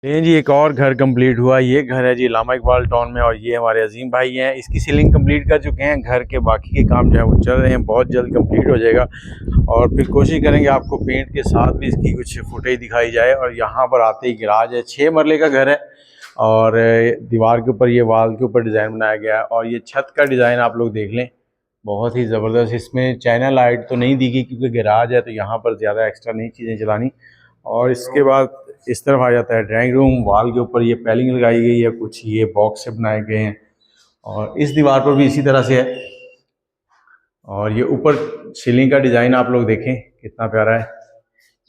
ये जी एक और घर कंप्लीट हुआ। ये घर है जी इलामा इकबाल टाउन में और ये हमारे अजीम भाई हैं। इसकी सीलिंग कंप्लीट कर चुके हैं। घर के बाकी के काम जो है वो चल रहे हैं, बहुत जल्द कंप्लीट हो जाएगा और फिर कोशिश करेंगे आपको पेंट के साथ भी इसकी कुछ फुटेज दिखाई जाए। और यहाँ पर आते ही गैराज है, 6 मरले का घर है और दीवार के ऊपर ये वाल के ऊपर डिज़ाइन बनाया गया है। और ये छत का डिज़ाइन आप लोग देख लें, बहुत ही ज़बरदस्त। इसमें चाइना लाइट तो नहीं दी गई क्योंकि गैराज है तो यहाँ पर ज़्यादा एक्स्ट्रा नहीं चीज़ें चलानी। और इसके बाद इस तरफ आ जाता है ड्राइंग रूम। वॉल के ऊपर ये पैलिंग लगाई गई है, कुछ ये बॉक्स से बनाए गए हैं और इस दीवार पर भी इसी तरह से है। और ये ऊपर सीलिंग का डिज़ाइन आप लोग देखें कितना प्यारा है।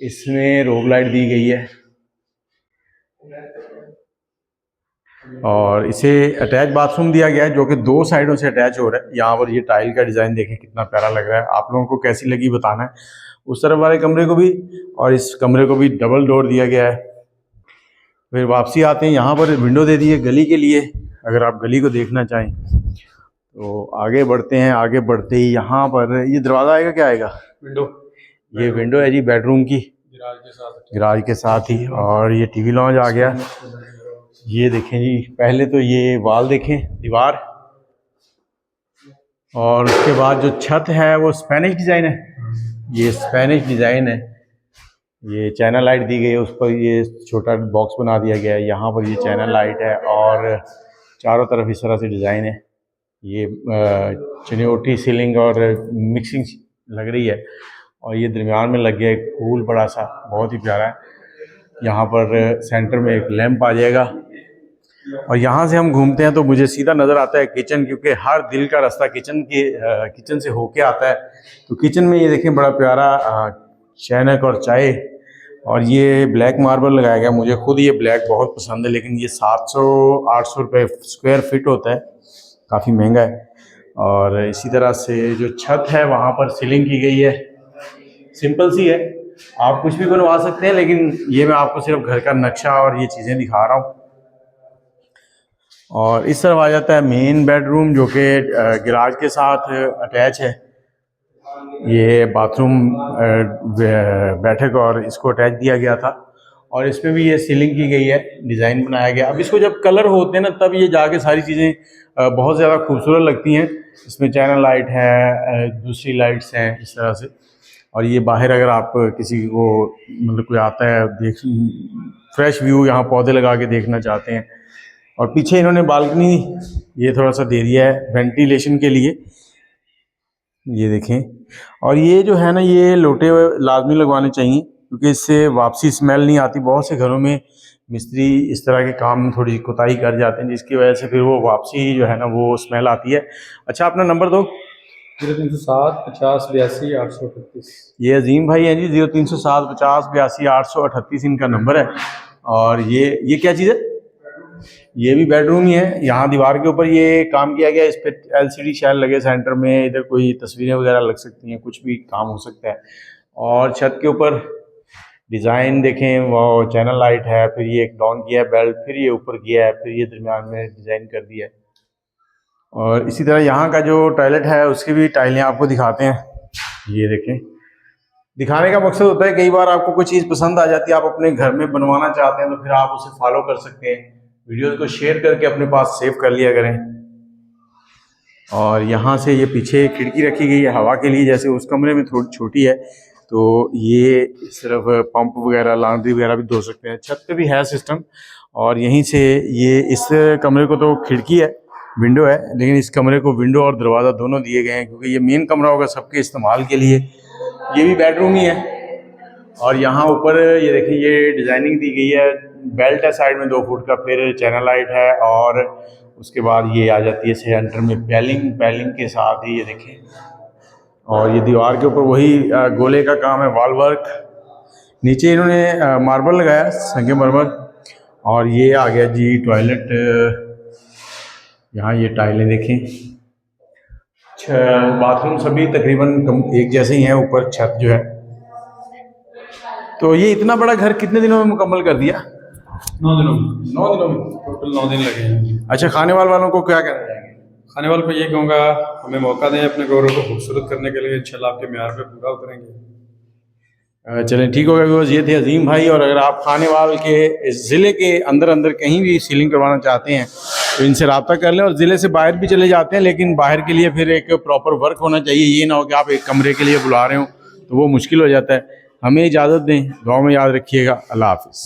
इसमें रोब लाइट दी गई है और इसे अटैच बाथरूम दिया गया है जो कि 2 साइडों से अटैच हो रहा है। यहाँ पर ये टाइल का डिज़ाइन देखें कितना प्यारा लग रहा है। आप लोगों को कैसी लगी बताना है। उस तरफ वाले कमरे को भी और इस कमरे को भी डबल डोर दिया गया है। फिर वापसी आते हैं, यहाँ पर विंडो दे दी है गली के लिए, अगर आप गली को देखना चाहें तो। आगे बढ़ते हैं, आगे बढ़ते ही यहाँ पर ये दरवाज़ा आएगा, क्या आएगा, विंडो। ये विंडो है जी बेडरूम की, गैराज के साथ ही। और ये टीवी लॉन्ज आ गया। ये देखें जी, पहले तो ये वॉल देखें, दीवार, और उसके बाद जो छत है वो स्पेनिश डिज़ाइन है। ये स्पेनिश डिज़ाइन है। ये चैनल लाइट दी गई है, उस पर ये छोटा बॉक्स बना दिया गया है। यहाँ पर ये चैनल लाइट है और चारों तरफ इस तरह से डिज़ाइन है। ये चनियोटी सीलिंग और मिक्सिंग लग रही है और ये दरमियान में लग गया एक फूल बड़ा सा, बहुत ही प्यारा है। यहाँ पर सेंटर में एक लैंप आ जाएगा और यहाँ से हम घूमते हैं तो मुझे सीधा नज़र आता है किचन, क्योंकि हर दिल का रास्ता किचन से होके आता है। तो किचन में ये देखें बड़ा प्यारा शैनक और चाय, और ये ब्लैक मार्बल लगाया गया। मुझे खुद ये ब्लैक बहुत पसंद है, लेकिन ये 700-800 रुपये स्क्वायर फिट होता है, काफ़ी महंगा है। और इसी तरह से जो छत है वहाँ पर सीलिंग की गई है, सिंपल सी है, आप कुछ भी बनवा सकते हैं, लेकिन ये मैं आपको सिर्फ घर का नक्शा और ये चीज़ें दिखा रहा हूँ। और इस तरफ आ जाता है मेन बेडरूम जो कि गैराज के साथ अटैच है। ये बाथरूम बैठक और इसको अटैच दिया गया था और इसमें भी ये सीलिंग की गई है, डिज़ाइन बनाया गया। अब इसको जब कलर होते हैं ना तब ये जाके सारी चीज़ें बहुत ज़्यादा खूबसूरत लगती हैं। इसमें चैनल लाइट है, दूसरी लाइट्स हैं इस तरह से। और ये बाहर अगर आप किसी को मतलब कोई आता है देख, फ्रेश व्यू यहाँ पौधे लगा के देखना चाहते हैं। और पीछे इन्होंने बालकनी ये थोड़ा सा दे दिया है वेंटिलेशन के लिए, ये देखें। और ये जो है ना, ये लोटे लाजमी लगवाने चाहिए क्योंकि इससे वापसी स्मेल नहीं आती। बहुत से घरों में मिस्त्री इस तरह के काम में थोड़ी कोताही कर जाते हैं, जिसकी वजह से फिर वो वापसी जो है ना वो स्मेल आती है। अच्छा, अपना नंबर दो। 0307 50 82 838। ये अजीम भाई हैं जी, 0307 50 82 838 इनका नंबर है। और ये क्या चीज़ है, ये भी बेडरूम ही है। यहाँ दीवार के ऊपर ये काम किया गया, इस पर LCD शैल लगे सेंटर में, इधर कोई तस्वीरें वगैरह लग सकती हैं, कुछ भी काम हो सकता है। और छत के ऊपर डिज़ाइन देखें, वो चैनल लाइट है, फिर ये एक डाउन किया है बेल्ट, फिर ये ऊपर किया है, फिर ये दरमियान में डिज़ाइन कर दिया है। और इसी तरह यहाँ का जो टॉयलेट है उसकी भी टाइलें आपको दिखाते हैं, ये देखें। दिखाने का मकसद होता है कई बार आपको कोई चीज़ पसंद आ जाती है, आप अपने घर में बनवाना चाहते हैं तो फिर आप उसे फॉलो कर सकते हैं। वीडियोस को शेयर करके अपने पास सेव कर लिया करें। और यहाँ से ये पीछे खिड़की रखी गई है हवा के लिए, जैसे उस कमरे में थोड़ी छोटी है तो ये इस तरफ पंप वगैरह लॉन्ड्री वगैरह भी धो सकते हैं। छत पे भी है सिस्टम। और यहीं से ये इस कमरे को तो खिड़की है, विंडो है, लेकिन इस कमरे को विंडो और दरवाज़ा दोनों दिए गए हैं क्योंकि ये मेन कमरा होगा सबके इस्तेमाल के लिए। ये भी बेडरूम ही है। और यहाँ ऊपर ये देखिए ये डिज़ाइनिंग दी गई है, बेल्ट है साइड में 2 फुट का, फिर चैनल लाइट है और उसके बाद ये आ जाती है सेंटर में पैलिंग के साथ ही, ये देखें। और ये दीवार के ऊपर वही गोले का काम है, वॉल वर्क। नीचे इन्होंने मार्बल लगाया, संगमरमर। और ये आ गया जी टॉयलेट। यहाँ ये टाइलें देखें। बाथरूम सभी तकरीबन एक जैसे ही हैं, ऊपर छत जो है। तो ये इतना बड़ा घर कितने दिनों में मुकम्मल कर दिया? 9 दिनों में। 9 दिनों में टोटल 9 दिन लगे हैं। अच्छा, खाने वालों को क्या कहना चाहेंगे? खाने वाले को ये कहूँगा, हमें मौका दें अपने घरों को खूबसूरत करने के लिए, इंशाल्लाह आपके म्यार पे पूरा उतरेंगे। चलें ठीक हो गया व्यूअर्स, ये थे अजीम भाई। और अगर आप खानेवाल के ज़िले के अंदर अंदर कहीं भी सीलिंग करवाना चाहते हैं तो इनसे रब्ता कर लें। और ज़िले से बाहर भी चले जाते हैं, लेकिन बाहर के लिए फिर एक प्रॉपर वर्क होना चाहिए। ये ना हो कि आप एक कमरे के लिए बुला रहे हो तो वो मुश्किल हो जाता है। हमें इजाज़त दें, दुआ में याद रखिएगा। अल्लाह हाफ़िज़।